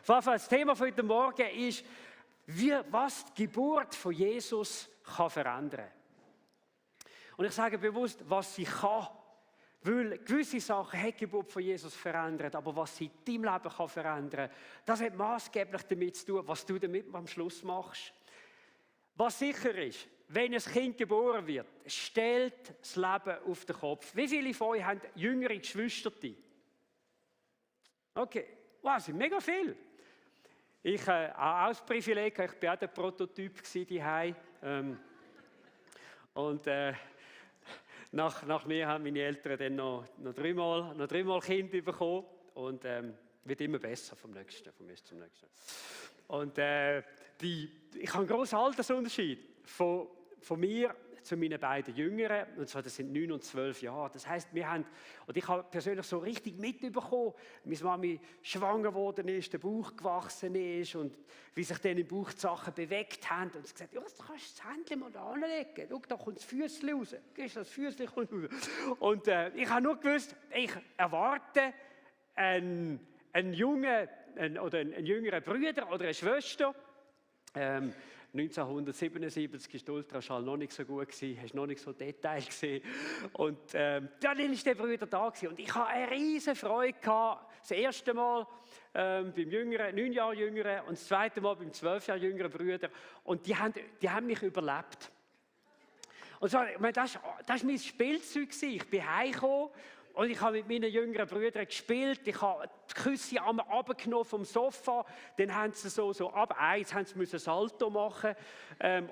Auf jeden Fall, das Thema von heute Morgen ist, was die Geburt von Jesus kann verändern. Und ich sage bewusst, was sie kann. Weil gewisse Sachen hat die Geburt von Jesus verändert, aber was sie in deinem Leben kann verändern, das hat maßgeblich damit zu tun, was du damit am Schluss machst. Was sicher ist, wenn ein Kind geboren wird, stellt das Leben auf den Kopf. Wie viele von euch haben jüngere Geschwister? Okay, wow, das sind mega viele. Ich habe auch das Privileg, ich war auch der Prototyp daheim. Nach mir haben meine Eltern dann noch dreimal Kinder bekommen und wird immer besser vom nächsten zum nächsten. Und ich habe einen grossen Altersunterschied von mir zu meinen beiden Jüngeren, und zwar das sind 9 und 12 Jahre. Das heisst, ich habe persönlich so richtig mitbekommen, wie meine Mami schwanger geworden ist, der Bauch gewachsen ist und wie sich dann im Bauch die Sachen bewegt haben. Und sie gesagt, ja, du kannst das Händchen mal da anlegen. Schau, da kommt das Füßchen raus. Das Füßchen kommt raus. Und ich habe nur gewusst, ich erwarte einen jüngeren Bruder oder eine Schwester. 1977 war der Ultraschall noch nicht so gut, hast noch nicht so Details gesehen. Und dann war der Bruder da und ich hatte eine riesige Freude gehabt. Das erste Mal beim 9 Jahre jüngeren und das zweite Mal beim 12 Jahre jüngeren Bruder. Und die haben mich überlebt. Und so, das war mein Spielzeug. Ich bin heimgekommen. Und ich habe mit meinen jüngeren Brüdern gespielt. Ich habe die Küsse einmal runtergenommen vom Sofa. Dann haben sie so ab 1 haben sie Salto machen.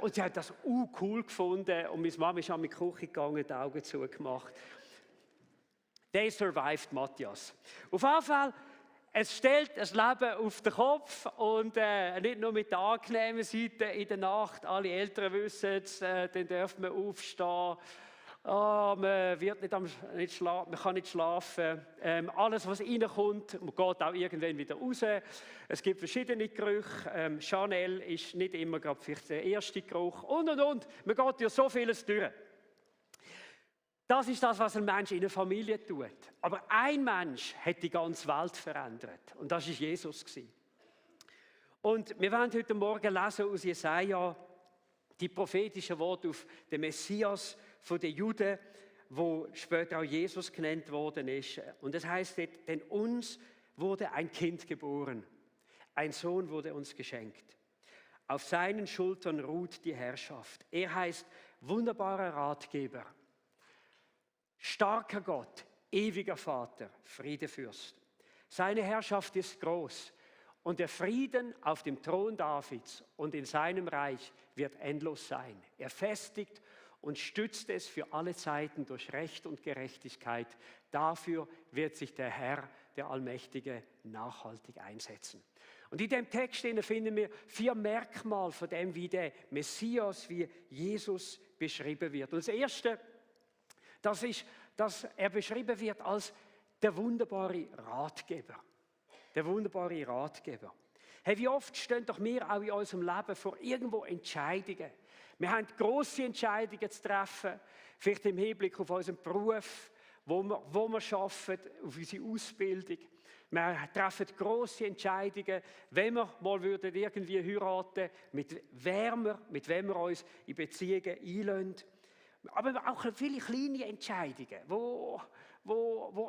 Und sie haben das cool gefunden. Und meine Mama ist an die Küche gegangen, die Augen zugemacht. They survived, Matthias. Auf jeden Fall, es stellt das Leben auf den Kopf. Und nicht nur mit der angenehmen Seite in der Nacht. Alle Eltern wissen es, dann dürfen wir aufstehen. Man kann nicht schlafen. Alles, was reinkommt, geht auch irgendwann wieder raus. Es gibt verschiedene Gerüche. Chanel ist nicht immer gerade vielleicht der erste Geruch. Und. Man geht durch so vieles durch. Das ist das, was ein Mensch in einer Familie tut. Aber ein Mensch hat die ganze Welt verändert. Und das war Jesus. Und wir werden heute Morgen lesen aus Jesaja die prophetischen Worte auf den Messias von den Juden, wo später auch Jesus genannt worden ist. Und das heißt, denn uns wurde ein Kind geboren, ein Sohn wurde uns geschenkt. Auf seinen Schultern ruht die Herrschaft. Er heißt wunderbarer Ratgeber, starker Gott, ewiger Vater, Friedefürst. Seine Herrschaft ist groß und der Frieden auf dem Thron Davids und in seinem Reich wird endlos sein. Er festigt und stützt es für alle Zeiten durch Recht und Gerechtigkeit. Dafür wird sich der Herr, der Allmächtige, nachhaltig einsetzen. Und in dem Text finden wir 4 Merkmale von dem, wie der Messias, wie Jesus beschrieben wird. Und das Erste, das ist, dass er beschrieben wird als der wunderbare Ratgeber. Der wunderbare Ratgeber. Hey, wie oft stehen doch wir auch in unserem Leben vor irgendwo Entscheidungen. Wir haben grosse Entscheidungen zu treffen, vielleicht im Hinblick auf unseren Beruf, wo wir arbeiten, auf unsere Ausbildung. Wir treffen grosse Entscheidungen, wenn wir mal irgendwie heiraten, mit wem wir uns in Beziehungen einlassen. Aber auch viele kleine Entscheidungen, wo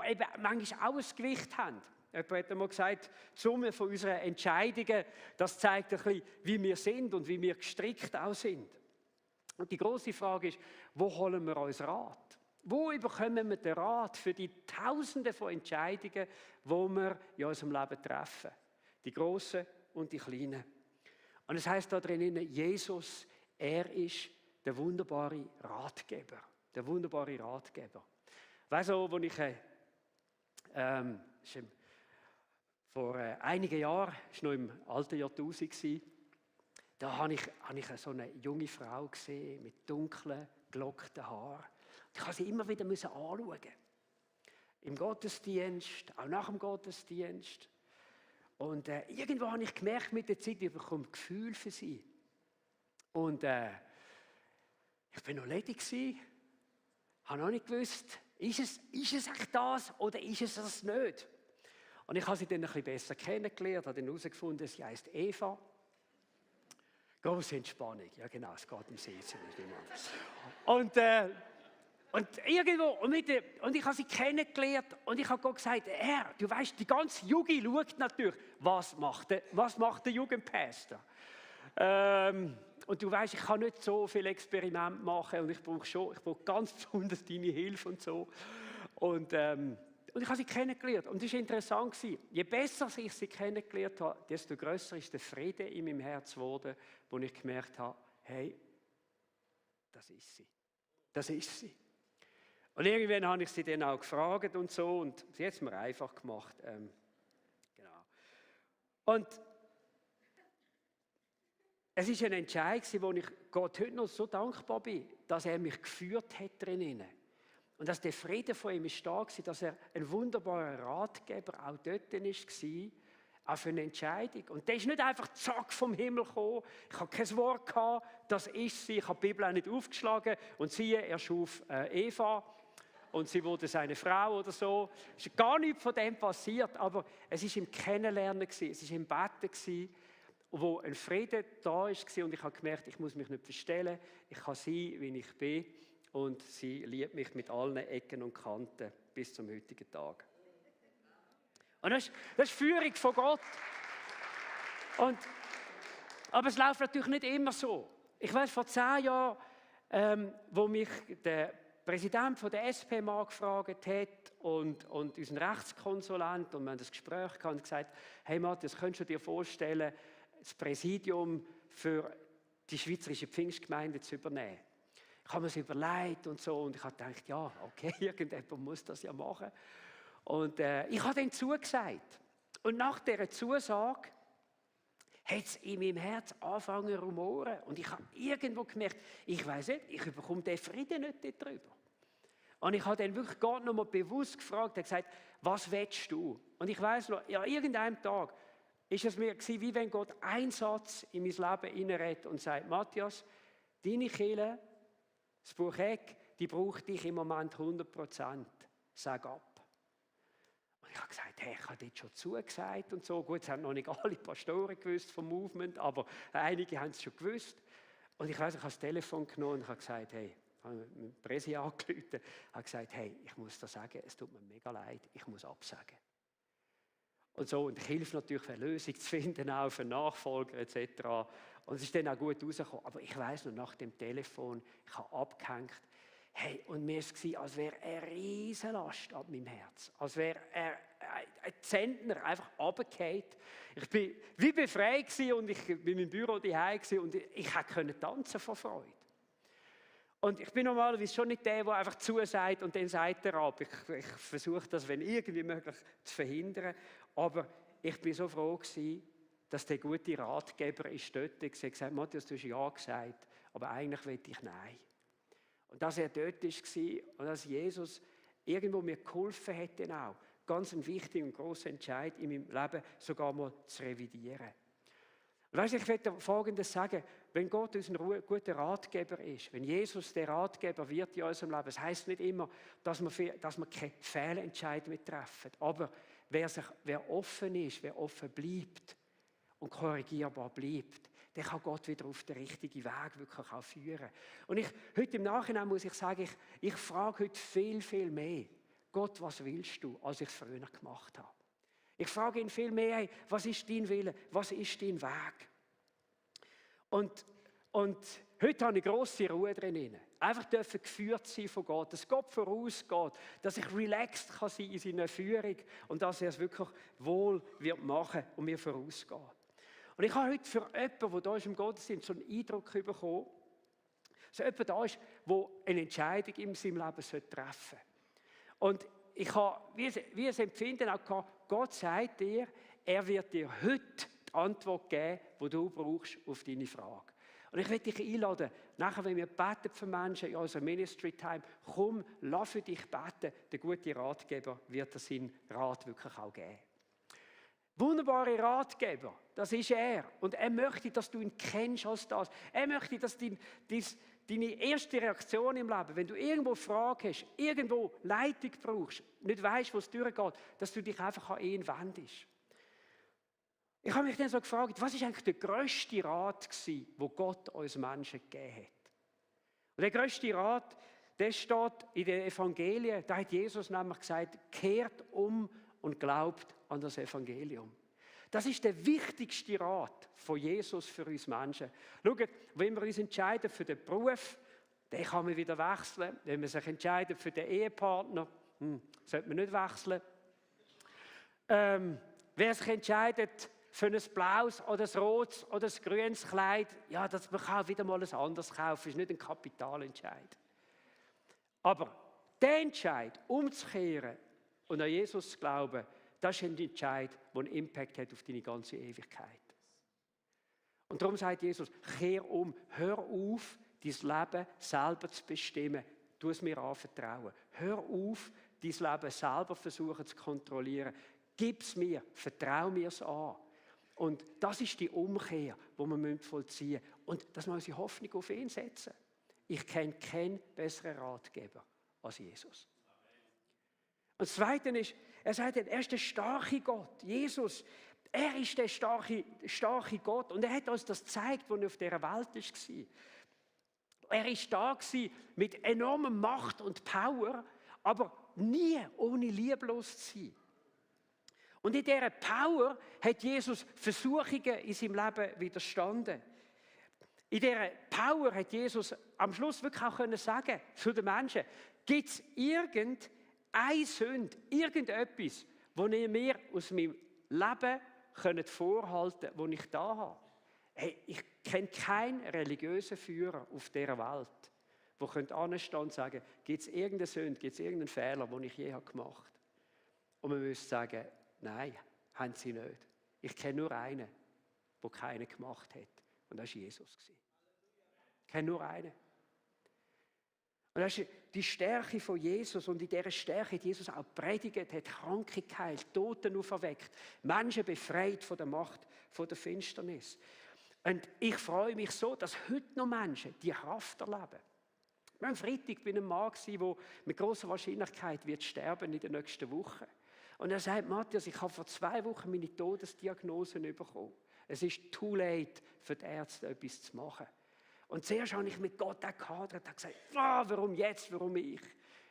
eben manchmal auch ein Gewicht haben. Jemand hat einmal gesagt, die Summe von unseren Entscheidungen, das zeigt ein bisschen, wie wir sind und wie wir gestrickt auch sind. Und die grosse Frage ist, wo holen wir uns Rat? Wo bekommen wir den Rat für die Tausende von Entscheidungen, die wir in unserem Leben treffen? Die grossen und die kleinen. Und es heisst da drin, Jesus, er ist der wunderbare Ratgeber. Der wunderbare Ratgeber. Weißt du, als ich vor einigen Jahren, das war noch im alten Jahrtausend, da habe ich so eine junge Frau gesehen mit dunklen, gelockten Haaren. Ich musste sie immer wieder anschauen. Im Gottesdienst, auch nach dem Gottesdienst. Und irgendwo habe ich gemerkt, mit der Zeit, ich bekomme ein Gefühl für sie. Und ich war noch ledig, habe noch nicht gewusst, ist es echt das oder ist es das nicht? Und ich habe sie dann ein bisschen besser kennengelernt, habe dann herausgefunden, sie heisst Eva. Große Entspannung, ja genau, es geht um sie. Und irgendwo, und ich habe sie kennengelernt und ich habe Gott gesagt, Herr, du weißt, die ganze Jugend schaut natürlich, was macht der Jugendpastor? Und du weißt, ich kann nicht so viel Experiment machen und ich brauche ganz besonders deine Hilfe und so. Und ich habe sie kennengelernt und es war interessant. Je besser ich sie kennengelernt habe, desto grösser ist der Friede in meinem Herz geworden, wo ich gemerkt habe, hey, das ist sie. Das ist sie. Und irgendwann habe ich sie dann auch gefragt und so und sie hat es mir einfach gemacht. Genau. Und es war ein Entscheid, wo ich Gott heute noch so dankbar bin, dass er mich geführt hat drinnen. Und dass der Friede von ihm stark war, dass er ein wunderbarer Ratgeber auch dort war, auch für eine Entscheidung. Und der ist nicht einfach zack vom Himmel gekommen. Ich habe kein Wort gehabt, das ist sie. Ich habe die Bibel auch nicht aufgeschlagen. Und siehe, er schuf Eva und sie wurde seine Frau oder so. Es ist gar nichts von dem passiert, aber es war im Kennenlernen, es war im Beten, wo ein Friede da war und ich habe gemerkt, ich muss mich nicht verstellen, ich kann sein, wie ich bin und sie liebt mich mit allen Ecken und Kanten bis zum heutigen Tag. Und das ist Führung von Gott. Aber es läuft natürlich nicht immer so. Ich weiß, vor 10 Jahren, wo mich der Präsident von der SP mal gefragt hat und unseren Rechtskonsulent und wir haben das Gespräch gehabt und gesagt, hey Matthias, könntest du dir vorstellen, das Präsidium für die schweizerische Pfingstgemeinde zu übernehmen? Ich habe mir das überlegt und so und ich habe gedacht, ja, okay, irgendjemand muss das ja machen. Und ich habe dann zugesagt. Und nach dieser Zusage hat es in meinem Herz angefangen zu rumoren. Und ich habe irgendwo gemerkt, ich weiss nicht, ich bekomme den Frieden nicht darüber. Und ich habe dann wirklich gerade noch mal bewusst gefragt, er gesagt, was willst du? Und ich weiss noch, ja, irgendeinem Tag ist es mir gewesen, wie wenn Gott einen Satz in mein Leben hineinredet und sagt, Matthias, deine Kirche, das Buch Eck, die braucht dich im Moment 100%. Sag ab. Und ich habe gesagt, hey, ich habe dort schon zugesagt und so. Gut, es haben noch nicht alle Pastoren gewusst vom Movement, aber einige haben es schon gewusst. Und ich weiss, ich habe das Telefon genommen und habe gesagt, hey, ich habe mit dem Präsi angerufen, habe gesagt, hey, ich muss dir sagen, es tut mir mega leid, ich muss absagen. Und so, und ich helfe natürlich, eine Lösung zu finden, auch für Nachfolger etc. Und es ist dann auch gut rausgekommen. Aber ich weiss noch, nach dem Telefon, ich habe abgehängt. Hey, und mir war es, als wäre eine riesige Last ab meinem Herz. Als wäre ein Zentner einfach runtergefallen. Ich war wie befreit und ich bin im Büro daheim und ich konnte tanzen vor Freude. Und ich bin normalerweise schon nicht der einfach zusagt und dann sagt er ab. Ich versuche das, wenn irgendwie möglich, zu verhindern. Aber ich bin so froh gewesen, dass der gute Ratgeber ist dort. Ich habe gesagt, Matthias, du hast ja gesagt, aber eigentlich will ich nein. Und dass er dort war und dass Jesus irgendwo mir geholfen hat, dann auch, ganz ein wichtiger und grosser Entscheid in meinem Leben sogar mal zu revidieren. Und weißt du, ich möchte Folgendes sagen, wenn Gott unser guter Ratgeber ist, wenn Jesus der Ratgeber wird in unserem Leben, das heisst nicht immer, dass wir keine Fehlentscheidungen treffen, aber wer offen ist, wer offen bleibt und korrigierbar bleibt, der kann Gott wieder auf den richtigen Weg wirklich auch führen. Und heute im Nachhinein muss ich sagen, ich frage heute viel, viel mehr, Gott, was willst du, als ich es früher gemacht habe? Ich frage ihn viel mehr, hey, was ist dein Wille, was ist dein Weg? Und heute habe ich grosse Ruhe drin. Einfach dürfen geführt sein von Gott, dass Gott vorausgeht, dass ich relaxed kann sein in seiner Führung und dass er es wirklich wohl wird machen und mir vorausgeht. Und ich habe heute für jemanden, der da ist im Gottesdienst, so einen Eindruck bekommen, so jemand da ist, der eine Entscheidung in seinem Leben treffen sollte. Und ich habe wie ein Empfinden auch gehabt, Gott sagt dir, er wird dir heute die Antwort geben, die du brauchst auf deine Frage. Und ich möchte dich einladen, nachher, wenn wir beten für Menschen in unserer Ministry Time, komm, lass für dich beten. Der gute Ratgeber wird dir seinen Rat wirklich auch geben. Wunderbare Ratgeber, das ist er. Und er möchte, dass du ihn kennst als das. Er möchte, dass dein deine erste Reaktion im Leben, wenn du irgendwo Frage hast, irgendwo Leitung brauchst, nicht weißt, wo es durchgeht, dass du dich einfach an ihn wendest. Ich habe mich dann so gefragt, was ist eigentlich der grösste Rat gewesen, den Gott uns Menschen gegeben hat? Und der grösste Rat, der steht in den Evangelien, da hat Jesus nämlich gesagt, kehrt um und glaubt an das Evangelium. Das ist der wichtigste Rat von Jesus für uns Menschen. Schaut, wenn wir uns entscheiden für den Beruf, den kann man wieder wechseln. Wenn man sich entscheidet für den Ehepartner, sollte man nicht wechseln. Wer sich entscheidet für ein blaues oder ein rotes oder ein grünes Kleid, ja, man kann wieder mal ein anderes kaufen, ist nicht ein Kapitalentscheid. Aber der Entscheid, umzukehren und an Jesus zu glauben, das ist ein Entscheid, der einen Impact hat auf deine ganze Ewigkeit. Und darum sagt Jesus, kehr um, hör auf, dein Leben selber zu bestimmen. Tu es mir anvertrauen. Hör auf, dein Leben selber versuchen zu kontrollieren. Gib es mir, vertrau mir es an. Und das ist die Umkehr, die wir vollziehen müssen. Und dass wir unsere Hoffnung auf ihn setzen. Ich kenne keinen besseren Ratgeber als Jesus. Und das Zweite ist, er sagt, er ist der starke Gott. Jesus, er ist der starke Gott. Und er hat uns das gezeigt, als er auf dieser Welt war. Er war da mit enormer Macht und Power, aber nie ohne lieblos zu sein. Und in dieser Power hat Jesus Versuchungen in seinem Leben widerstanden. In dieser Power hat Jesus am Schluss wirklich auch sagen zu den Menschen, gibt es irgendeine Sünde, irgendetwas, das ihr mir aus meinem Leben vorhalten könnt, das ich da habe? Hey, ich kenne keinen religiösen Führer auf dieser Welt, der anstehen und sagen, gibt es irgendeine Sünde, gibt es irgendeinen Fehler, den ich je gemacht habe? Und man müsste sagen, nein, haben sie nicht. Ich kenne nur einen, der keinen gemacht hat. Und das war Jesus. Ich kenne nur einen. Und das ist die Stärke von Jesus. Und in dieser Stärke hat Jesus auch predigt, hat Kranke geheilt, Toten auferweckt, Menschen befreit von der Macht, von der Finsternis. Und ich freue mich so, dass heute noch Menschen die Kraft erleben. Wir haben Freitag bei einem Mann, der mit grosser Wahrscheinlichkeit wird sterben in den nächsten Wochen. Und er sagt, Matthias, ich habe vor 2 Wochen meine Todesdiagnose bekommen. Es ist too late, für die Ärzte etwas zu machen. Und zuerst habe ich mit Gott auch gehadert und gesagt, warum jetzt, warum ich?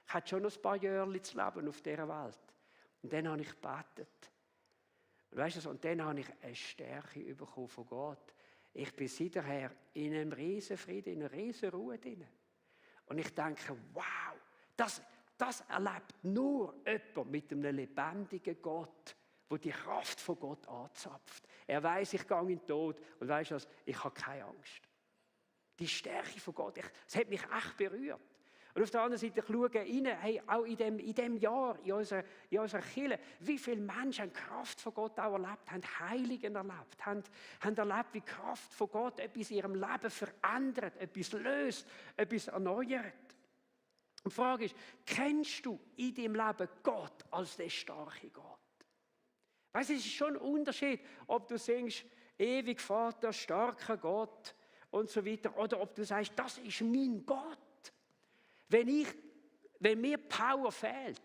Ich hatte schon noch ein paar Jahre zu leben auf dieser Welt. Und dann habe ich gebetet. Und weißt du, und dann habe ich eine Stärke bekommen von Gott. Ich bin seither in einem riesen Frieden, in einer riesen Ruhe drin. Und ich denke, wow, das erlebt nur jemand mit einem lebendigen Gott, der die Kraft von Gott anzapft. Er weiß, ich gehe in den Tod und weißt du was, ich habe keine Angst. Die Stärke von Gott, das hat mich echt berührt. Und auf der anderen Seite, ich schaue rein, hey, auch in dem Jahr, in unserer Kirche, wie viele Menschen haben die Kraft von Gott auch erlebt, haben Heiligen erlebt, haben erlebt, wie die Kraft von Gott etwas in ihrem Leben verändert, etwas löst, etwas erneuert. Und die Frage ist, kennst du in deinem Leben Gott als den starken Gott? Weißt du, es ist schon ein Unterschied, ob du singst, ewig Vater, starker Gott und so weiter, oder ob du sagst, das ist mein Gott. Wenn mir Power fehlt,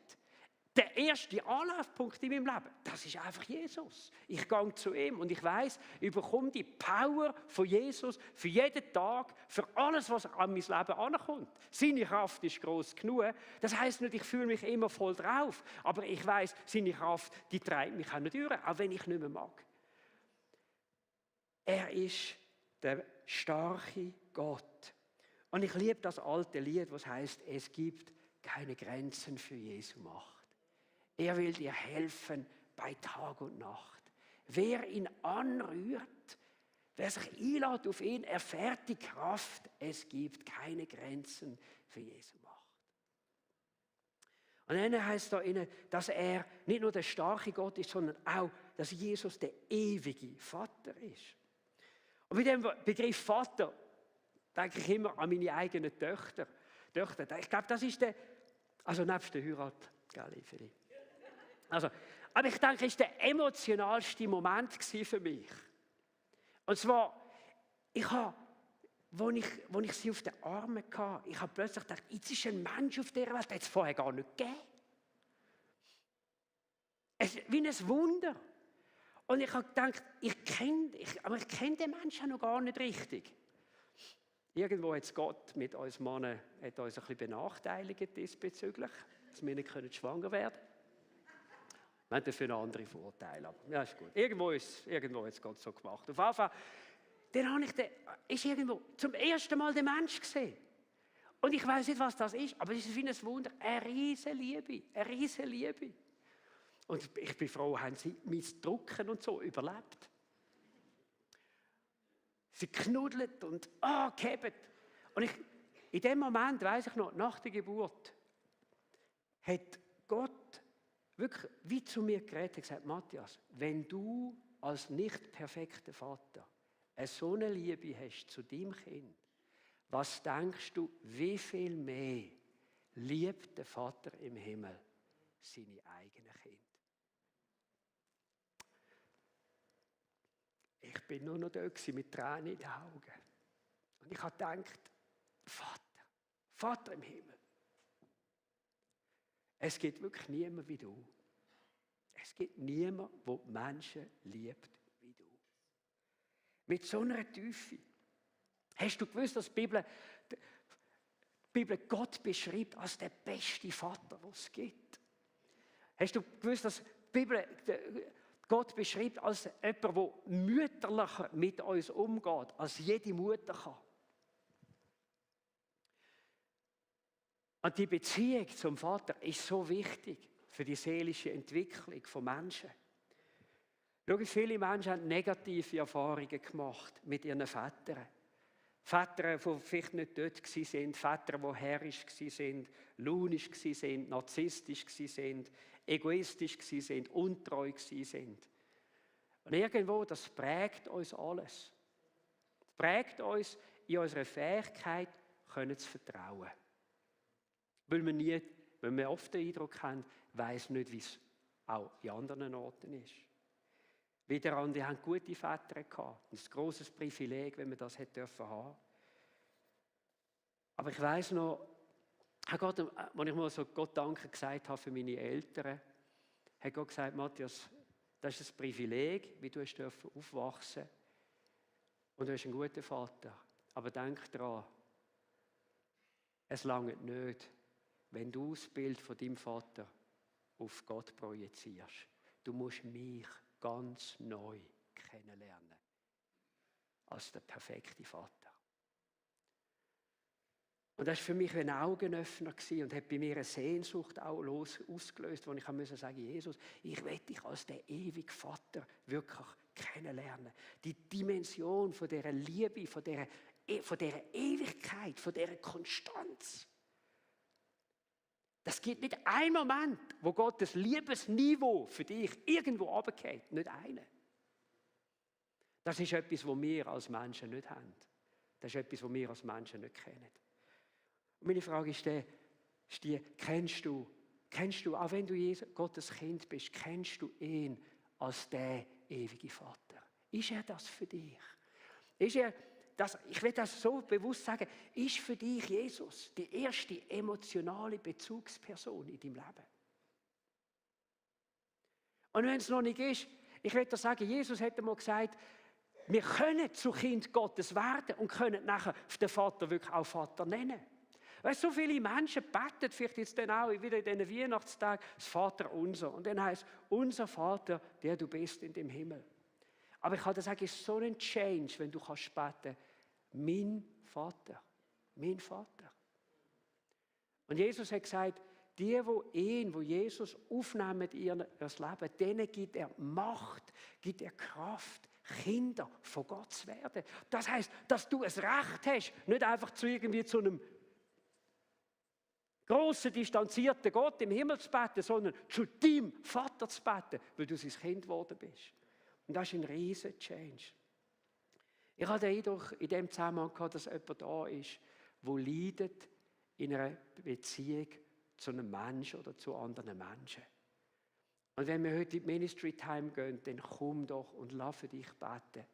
der erste Anlaufpunkt in meinem Leben, das ist einfach Jesus. Ich gehe zu ihm und ich weiss, ich bekomme die Power von Jesus für jeden Tag, für alles, was an mein Leben ankommt. Seine Kraft ist gross genug. Das heisst nicht, ich fühle mich immer voll drauf, aber ich weiss, seine Kraft, die treibt mich auch nicht durch, auch wenn ich nicht mehr mag. Er ist der starke Gott. Und ich liebe das alte Lied, was heißt, es gibt keine Grenzen für Jesu Macht. Er will dir helfen bei Tag und Nacht. Wer ihn anrührt, wer sich einlädt auf ihn, erfährt die Kraft. Es gibt keine Grenzen für Jesu Macht. Und dann heißt da innen, dass er nicht nur der starke Gott ist, sondern auch, dass Jesus der ewige Vater ist. Und mit dem Begriff Vater denke ich immer an meine eigenen Töchter. Ich glaube, das ist nebst der Heirat, gell, aber ich denke, es war der emotionalste Moment für mich. Und zwar, wo ich sie auf den Armen hatte, ich habe plötzlich gedacht, jetzt ist ein Mensch auf dieser Welt, der hat es vorher gar nicht gegeben. Wie ein Wunder. Und ich habe gedacht, aber ich kenne den Menschen noch gar nicht richtig. Irgendwo hat Gott mit uns Männern hat uns ein bisschen benachteiligt diesbezüglich, dass wir nicht schwanger werden können. Wir haben dafür einen anderen Vorteil. Aber ja, ist gut. Irgendwo hat es Gott so gemacht. Auf jeden Fall, dann ist irgendwo zum ersten Mal der Mensch gesehen. Und ich weiß nicht, was das ist, aber es ist wie ein Wunder. Eine riesen Liebe. Eine riesen Liebe. Und ich bin froh, haben sie mein Drucken und so überlebt. Sie knuddelt und gehebt. Und in dem Moment, weiss ich noch, nach der Geburt, hat Gott wirklich wie zu mir geredet und gesagt, Matthias, wenn du als nicht perfekter Vater so eine Liebe hast zu deinem Kind, was denkst du, wie viel mehr liebt der Vater im Himmel seine eigenen Kinder? Ich bin nur noch da mit Tränen in den Augen. Und ich habe gedacht, Vater im Himmel, es gibt wirklich niemanden wie du. Es gibt niemanden, der die Menschen liebt wie du. Mit so einer Tiefe. Hast du gewusst, dass die Bibel Gott beschreibt als der beste Vater, den es gibt? Hast du gewusst, dass die Bibel Gott beschreibt als jemand, der mütterlicher mit uns umgeht, als jede Mutter kann? Und die Beziehung zum Vater ist so wichtig für die seelische Entwicklung von Menschen. Schau, viele Menschen haben negative Erfahrungen gemacht mit ihren Vätern. Väter, die vielleicht nicht dort waren, Väter, die herrisch waren, launisch waren, narzisstisch waren, egoistisch waren, untreu waren. Und irgendwo, das prägt uns alles. Das prägt uns in unserer Fähigkeit, zu vertrauen. Weil wir oft den Eindruck haben, weiss nicht, wie es auch in anderen Orten ist. Wieder andere haben gute Väter gehabt. Das ist ein grosses Privileg, wenn wir das haben dürfen. Aber ich weiss noch, als ich mal so Gott Danke gesagt habe für meine Eltern, hat Gott gesagt, Matthias, das ist ein Privileg, wie du aufwachsen durfst. Und du bist ein guter Vater. Aber denk daran, es reicht nicht, wenn du das Bild von deinem Vater auf Gott projizierst. Du musst mich ganz neu kennenlernen als der perfekte Vater. Und das war für mich ein Augenöffner und hat bei mir eine Sehnsucht auch ausgelöst, wo ich sagen musste, Jesus, ich will dich als der ewige Vater wirklich kennenlernen. Die Dimension von dieser Liebe, von dieser Ewigkeit, von dieser Konstanz. Das gibt nicht einen Moment, wo Gottes Liebesniveau für dich irgendwo runtergeht. Nicht einen. Das ist etwas, was wir als Menschen nicht haben. Das ist etwas, was wir als Menschen nicht kennen. Und meine Frage ist die, kennst du, auch wenn du Gottes Kind bist, kennst du ihn als der ewige Vater? Ist er das für dich? Ist er ich will das so bewusst sagen, ist für dich Jesus die erste emotionale Bezugsperson in deinem Leben? Und wenn es noch nicht ist, ich will dir sagen, Jesus hat einmal gesagt, wir können zu Kind Gottes werden und können nachher den Vater wirklich auch Vater nennen. Weißt du, so viele Menschen beten vielleicht jetzt dann auch wieder in diesen Weihnachtstagen das Vater unser. Und dann heißt unser Vater, der du bist in dem Himmel. Aber ich kann dir sagen, es ist so ein Change, wenn du kannst beten, mein Vater, mein Vater. Und Jesus hat gesagt, die, wo Jesus aufnehmen in ihr Leben, denen gibt er Macht, gibt er Kraft, Kinder von Gott zu werden. Das heisst, dass du es Recht hast, nicht einfach zu einem grossen, distanzierten Gott im Himmel zu beten, sondern zu deinem Vater zu beten, weil du sein Kind geworden bist. Und das ist ein riesen Change. Ich hatte den Eindruck in dem Zusammenhang gehabt, dass jemand da ist, der leidet in einer Beziehung zu einem Menschen oder zu anderen Menschen. Und wenn wir heute in die Ministry Time gehen, dann komm doch und lass für dich beten.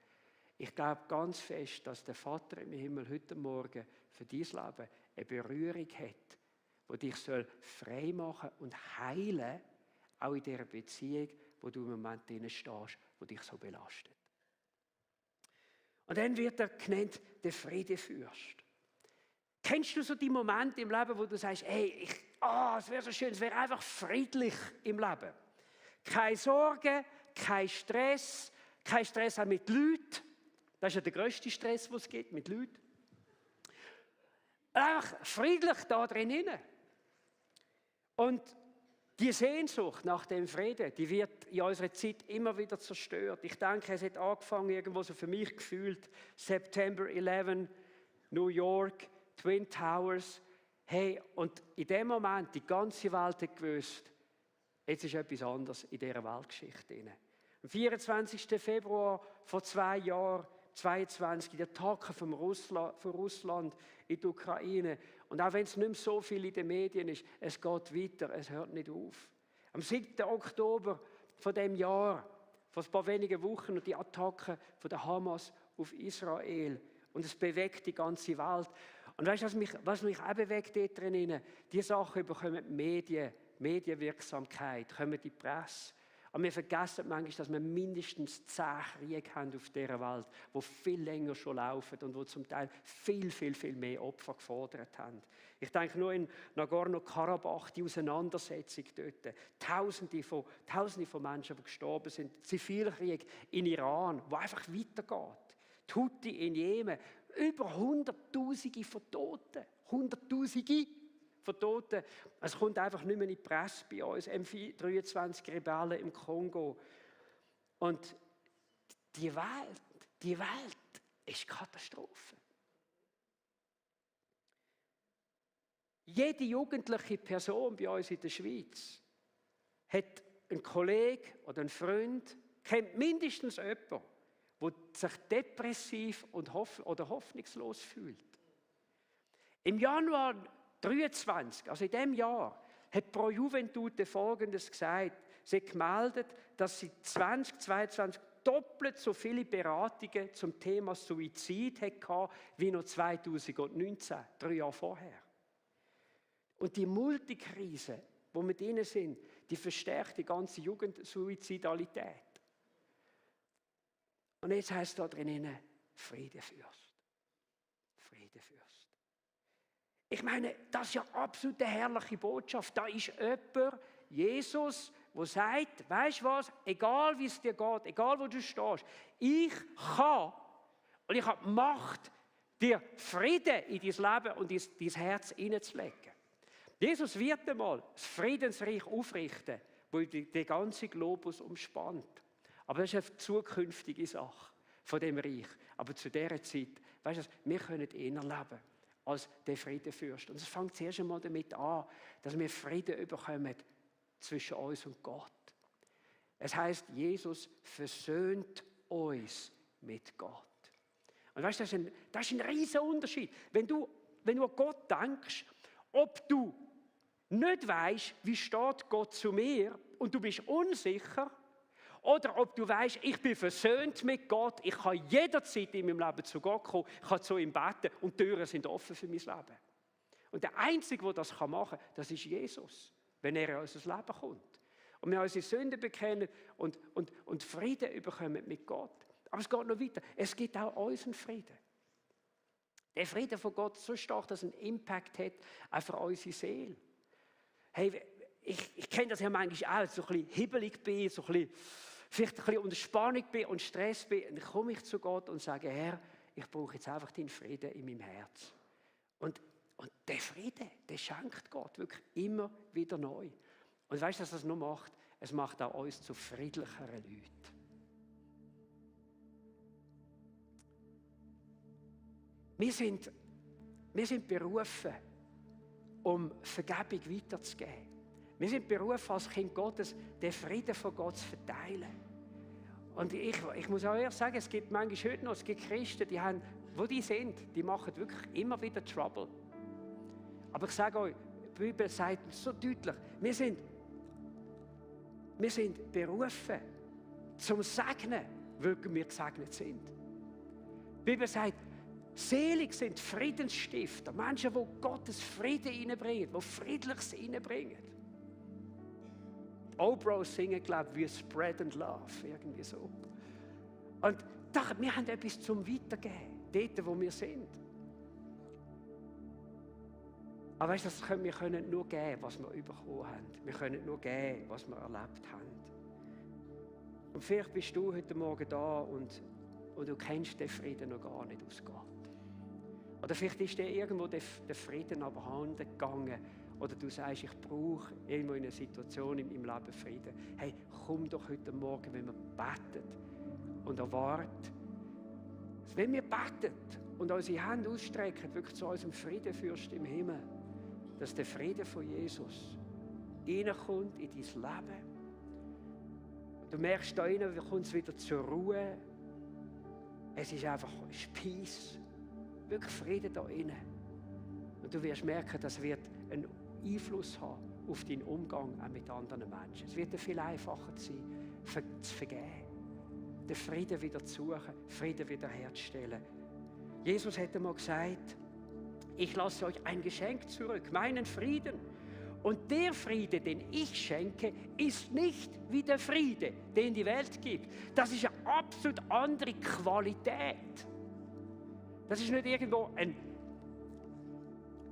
Ich glaube ganz fest, dass der Vater im Himmel heute Morgen für dein Leben eine Berührung hat, die dich frei machen und heilen, auch in dieser Beziehung, wo du im Moment drin stehst, die dich so belastet. Und dann wird er genannt, der Friedefürst. Kennst du so die Momente im Leben, wo du sagst, hey, es wäre so schön, es wäre einfach friedlich im Leben. Keine Sorgen, kein Stress auch mit Leuten. Das ist ja der grösste Stress, den es gibt, mit Leuten. Einfach friedlich da drin. Und die Sehnsucht nach dem Frieden, die wird in unserer Zeit immer wieder zerstört. Ich denke, es hat angefangen, irgendwo so für mich gefühlt, September 11, New York, Twin Towers. Hey, und in dem Moment, die ganze Welt hat gewusst, jetzt ist etwas anderes in dieser Weltgeschichte drin. Am 24. Februar vor 2 Jahren, 22, die Attacke von Russland in die Ukraine. Und auch wenn es nicht mehr so viel in den Medien ist, es geht weiter, es hört nicht auf. Am 7. Oktober von dem Jahr, vor ein paar wenigen Wochen, und die Attacke von der Hamas auf Israel. Und es bewegt die ganze Welt. Und weißt du, was mich auch bewegt dort drinnen? Die Sachen bekommen die Medien, Medienwirksamkeit, kommen die Presse. Aber wir vergessen manchmal, dass wir mindestens 10 Kriege haben auf dieser Welt, die viel länger schon laufen und die zum Teil viel, viel, viel mehr Opfer gefordert haben. Ich denke nur in Nagorno-Karabach, die Auseinandersetzung dort. Tausende von Menschen, die gestorben sind. Zivilkrieg in Iran, wo einfach weitergeht. Die Houthi in Jemen. Über Hunderttausende von Toten. Hunderttausende von Toten. Es kommt einfach nicht mehr in die Presse bei uns. M23 Rebellen im Kongo. Und die Welt ist Katastrophe. Jede jugendliche Person bei uns in der Schweiz hat einen Kollegen oder einen Freund, kennt mindestens jemanden, der sich depressiv oder hoffnungslos fühlt. Im Januar 23, also in diesem Jahr, hat Pro Juventute Folgendes gesagt. Sie hat gemeldet, dass sie 2022 doppelt so viele Beratungen zum Thema Suizid hatte, wie noch 2019, 3 Jahre vorher. Und die Multikrise, wo wir drin sind, die verstärkt die ganze Jugendsuizidalität. Und jetzt heisst es da drinnen, Friedefürst. Friedefürst. Ich meine, das ist ja absolut eine herrliche Botschaft. Da ist jemand, Jesus, der sagt, weisst du was, egal wie es dir geht, egal wo du stehst, ich kann und ich habe die Macht, dir Frieden in dein Leben und dein Herz hineinzulegen. Jesus wird einmal das Friedensreich aufrichten, das den ganzen Globus umspannt. Aber das ist eine zukünftige Sache von dem Reich. Aber zu dieser Zeit, weißt du, wir können ihn erleben als der Friedefürst. Und es fängt zuerst einmal damit an, dass wir Frieden bekommen zwischen uns und Gott. Es heisst, Jesus versöhnt uns mit Gott. Und weißt du, das ist ein riesiger Unterschied. Wenn du an Gott denkst, ob du nicht weisst, wie steht Gott zu mir und du bist unsicher, oder ob du weisst, ich bin versöhnt mit Gott, ich kann jederzeit in meinem Leben zu Gott kommen, ich kann zu ihm beten und die Türen sind offen für mein Leben. Und der Einzige, der das machen kann, das ist Jesus, wenn er in unser Leben kommt. Und wir unsere Sünden bekennen und Frieden bekommen mit Gott. Aber es geht noch weiter. Es gibt auch unseren Frieden. Der Frieden von Gott so stark, dass er einen Impact hat auf unsere Seele. Hey, ich kenne das ja manchmal auch, so ein bisschen hibbelig bin, so ein bisschen, vielleicht ein bisschen unter Spannung bin und Stress bin. Und dann komme ich zu Gott und sage, Herr, ich brauche jetzt einfach deinen Frieden in meinem Herz. Und der Frieden, der schenkt Gott wirklich immer wieder neu. Und weißt du, was das noch macht? Es macht auch uns zu friedlicheren Leuten. Wir sind berufen, um Vergebung weiterzugeben. Wir sind berufen, als Kind Gottes, den Frieden von Gott zu verteilen. Und ich muss auch ehrlich sagen, es gibt manchmal heute noch, es gibt Christen, wo die sind, die machen wirklich immer wieder Trouble. Aber ich sage euch, die Bibel sagt so deutlich, wir sind berufen, zum Segnen, weil wir gesegnet sind. Die Bibel sagt, selig sind Friedensstifter, Menschen, die Gottes Frieden reinbringen, die Friedliches reinbringen. Oprah singen, glaube ich, wie Spread and Love, irgendwie so. Und doch, wir haben etwas zum Weitergeben, dort, wo wir sind. Aber weißt du, wir können nur geben, was wir bekommen haben. Wir können nur geben, was wir erlebt haben. Und vielleicht bist du heute Morgen da und du kennst den Frieden noch gar nicht aus Gott. Oder vielleicht ist dir irgendwo der Frieden abhanden gegangen. Oder du sagst, ich brauche irgendwo in einer Situation in meinem Leben Frieden. Hey, komm doch heute Morgen, wenn wir beten und erwarten. Wenn wir beten und unsere Hände ausstrecken, wirklich zu unserem Friedenfürst im Himmel, dass der Friede von Jesus reinkommt in dein Leben. Du merkst, da innen kommt es wieder zur Ruhe. Es ist einfach Peace. Wirklich Frieden da innen. Und du wirst merken, das wird einen Einfluss haben auf deinen Umgang auch mit anderen Menschen. Es wird dir viel einfacher sein, zu vergeben. Den Frieden wieder zu suchen, Frieden wieder herzustellen. Jesus hätte mal gesagt, ich lasse euch ein Geschenk zurück, meinen Frieden. Und der Friede, den ich schenke, ist nicht wie der Friede, den die Welt gibt. Das ist eine absolut andere Qualität. Das ist nicht irgendwo ein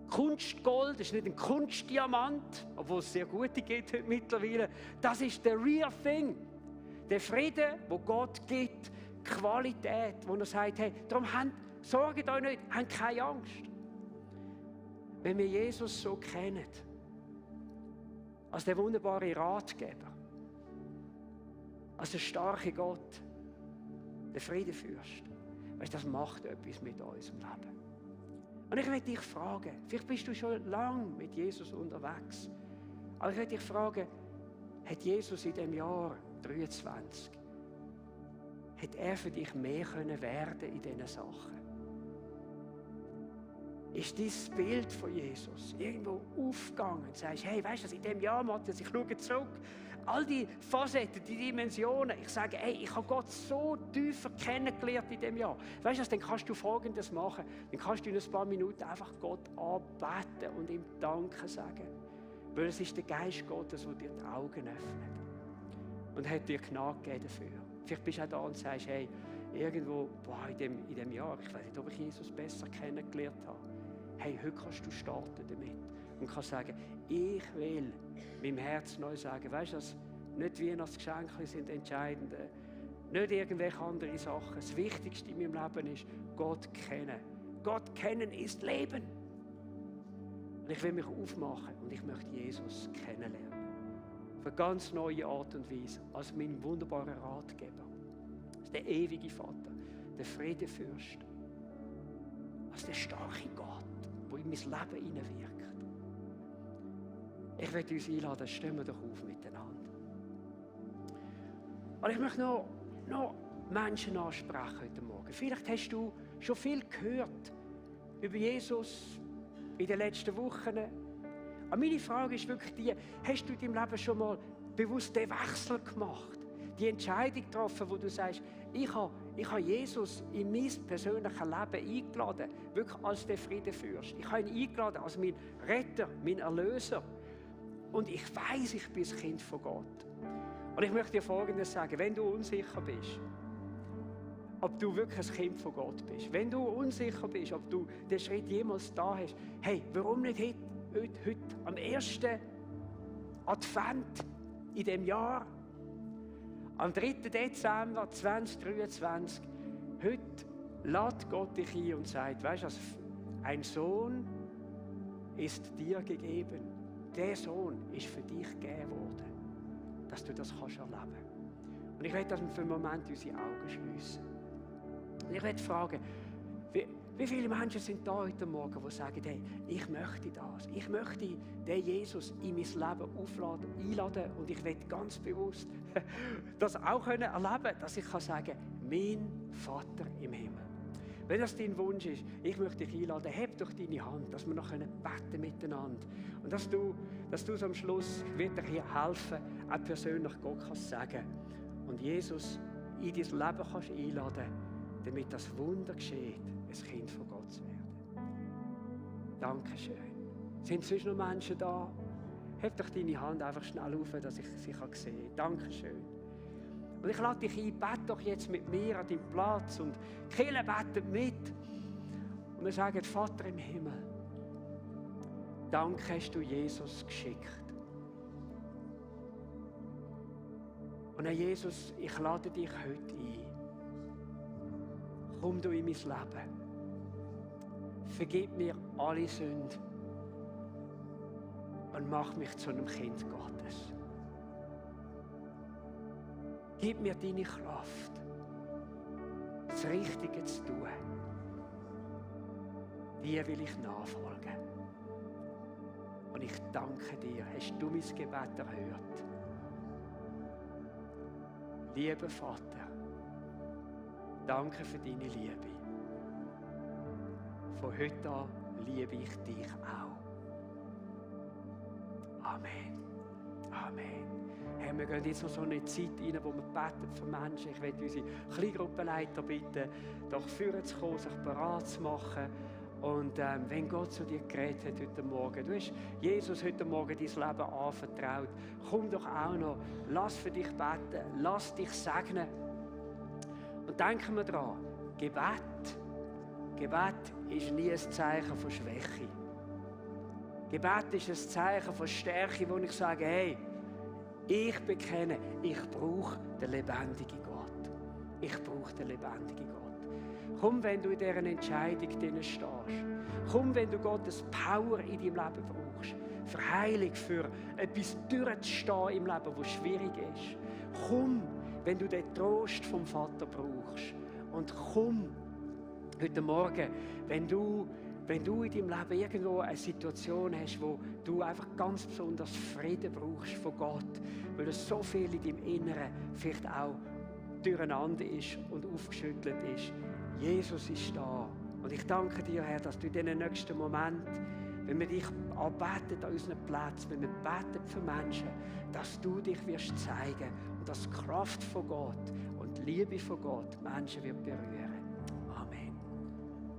Kunstgold, das ist nicht ein Kunstdiamant, obwohl es sehr gute gibt heute mittlerweile. Das ist der real thing. Der Friede, wo Gott gibt, Qualität, wo er sagt, hey, darum sorgt euch nicht, habt keine Angst. Wenn wir Jesus so kennen, als der wunderbare Ratgeber, als der starke Gott, der Friedefürst, weißt, das macht etwas mit unserem Leben. Und ich möchte dich fragen, vielleicht bist du schon lange mit Jesus unterwegs, aber ich möchte dich fragen, hat Jesus in dem Jahr 23, hat er für dich mehr können werden in diesen Sachen? Ist dieses Bild von Jesus irgendwo aufgegangen? Sagst, hey, weißt du, in diesem Jahr, Matthias, ich schaue zurück, all die Facetten, die Dimensionen, ich sage, hey, ich habe Gott so tiefer kennengelernt in diesem Jahr. Weißt du, dann kannst du Folgendes machen. Dann kannst du in ein paar Minuten einfach Gott anbeten und ihm Danke sagen. Weil es ist der Geist Gottes, der dir die Augen öffnet. Und hat dir Gnade gegeben dafür. Vielleicht bist du auch da und sagst, hey, irgendwo in dem Jahr, ich weiß nicht, ob ich Jesus besser kennengelernt habe. Hey, heute kannst du starten damit und kannst sagen, ich will meinem Herz neu sagen, weißt du, dass nicht Weihnachtsgeschenke sind entscheidend, nicht irgendwelche andere Sachen. Das Wichtigste in meinem Leben ist, Gott kennen. Gott kennen ist Leben. Und ich will mich aufmachen und ich möchte Jesus kennenlernen. Auf eine ganz neue Art und Weise, als mein wunderbarer Ratgeber. Als der ewige Vater, der Friedefürst, als der starke Gott, der in mein Leben hineinwirkt. Ich möchte uns einladen, stehen wir doch auf miteinander. Und ich möchte noch Menschen ansprechen heute Morgen. Vielleicht hast du schon viel gehört über Jesus in den letzten Wochen. Aber meine Frage ist wirklich die, hast du in deinem Leben schon mal bewusst den Wechsel gemacht? Die Entscheidung getroffen, wo du sagst, ich habe Jesus in mein persönliches Leben eingeladen, wirklich als der Friedefürst. Ich habe ihn eingeladen als mein Retter, mein Erlöser. Und ich weiß, ich bin ein Kind von Gott. Und ich möchte dir Folgendes sagen, wenn du unsicher bist, ob du wirklich ein Kind von Gott bist, wenn du unsicher bist, ob du den Schritt jemals da hast, hey, warum nicht heute am 1. Advent in diesem Jahr, am 3. Dezember 2023, heute lädt Gott dich ein und sagt, weißt du, ein Sohn ist dir gegeben. Der Sohn ist für dich gegeben worden, dass du das kannst erleben. Und ich möchte, dass wir für einen Moment unsere Augen schliessen. Und ich möchte fragen, wie viele Menschen sind da heute Morgen, die sagen, hey, ich möchte das. Ich möchte den Jesus in mein Leben einladen und ich möchte ganz bewusst das auch erleben können, dass ich sagen kann, mein Vater im Himmel. Wenn das dein Wunsch ist, ich möchte dich einladen, heb doch deine Hand, dass wir noch beten miteinander. Und dass du es am Schluss, wird dir hier helfen, auch persönlich Gott kannst sagen. Und Jesus in dein Leben kannst einladen damit das Wunder geschieht, ein Kind von Gott zu werden. Dankeschön. Sind sonst noch Menschen da? Heb doch deine Hand einfach schnell auf, dass ich sie sehen kann. Dankeschön. Und ich lade dich ein, bete doch jetzt mit mir an deinem Platz und die Kirche betet mit. Und wir sagen, Vater im Himmel, danke hast du Jesus geschickt. Und Herr Jesus, ich lade dich heute ein. Komm du in mein Leben. Vergib mir alle Sünden und mach mich zu einem Kind Gottes. Gib mir deine Kraft, das Richtige zu tun. Dir will ich nachfolgen. Und ich danke dir, hast du mein Gebet erhört. Lieber Vater, danke für deine Liebe. Von heute an liebe ich dich auch. Amen. Amen. Hey, wir gehen jetzt noch so eine Zeit rein, wo wir beten für Menschen. Ich möchte unsere Kleingruppenleiter bitten, doch führen zu kommen, sich bereit zu machen. Und wenn Gott zu dir geredet hat heute Morgen, du hast Jesus heute Morgen dein Leben anvertraut, komm doch auch noch, lass für dich beten, lass dich segnen. Und denken wir daran, Gebet ist nie ein Zeichen von Schwäche. Gebet ist ein Zeichen von Stärke, wo ich sage, hey, ich bekenne, ich brauche den lebendigen Gott. Ich brauche den lebendigen Gott. Komm, wenn du in dieser Entscheidung drin stehst. Komm, wenn du Gottes Power in deinem Leben brauchst. Für Heilung, für etwas durchzustehen im Leben, was schwierig ist. Komm, wenn du den Trost vom Vater brauchst. Und komm, heute Morgen, wenn du in deinem Leben irgendwo eine Situation hast, wo du einfach ganz besonders Frieden brauchst von Gott, weil es so viel in deinem Inneren vielleicht auch durcheinander ist und aufgeschüttelt ist. Jesus ist da. Und ich danke dir, Herr, dass du in diesen nächsten Moment, wenn wir dich anbeten an unseren Plätzen, wenn wir beten für Menschen, dass du dich wirst zeigen und dass die Kraft von Gott und die Liebe von Gott Menschen wird berühren.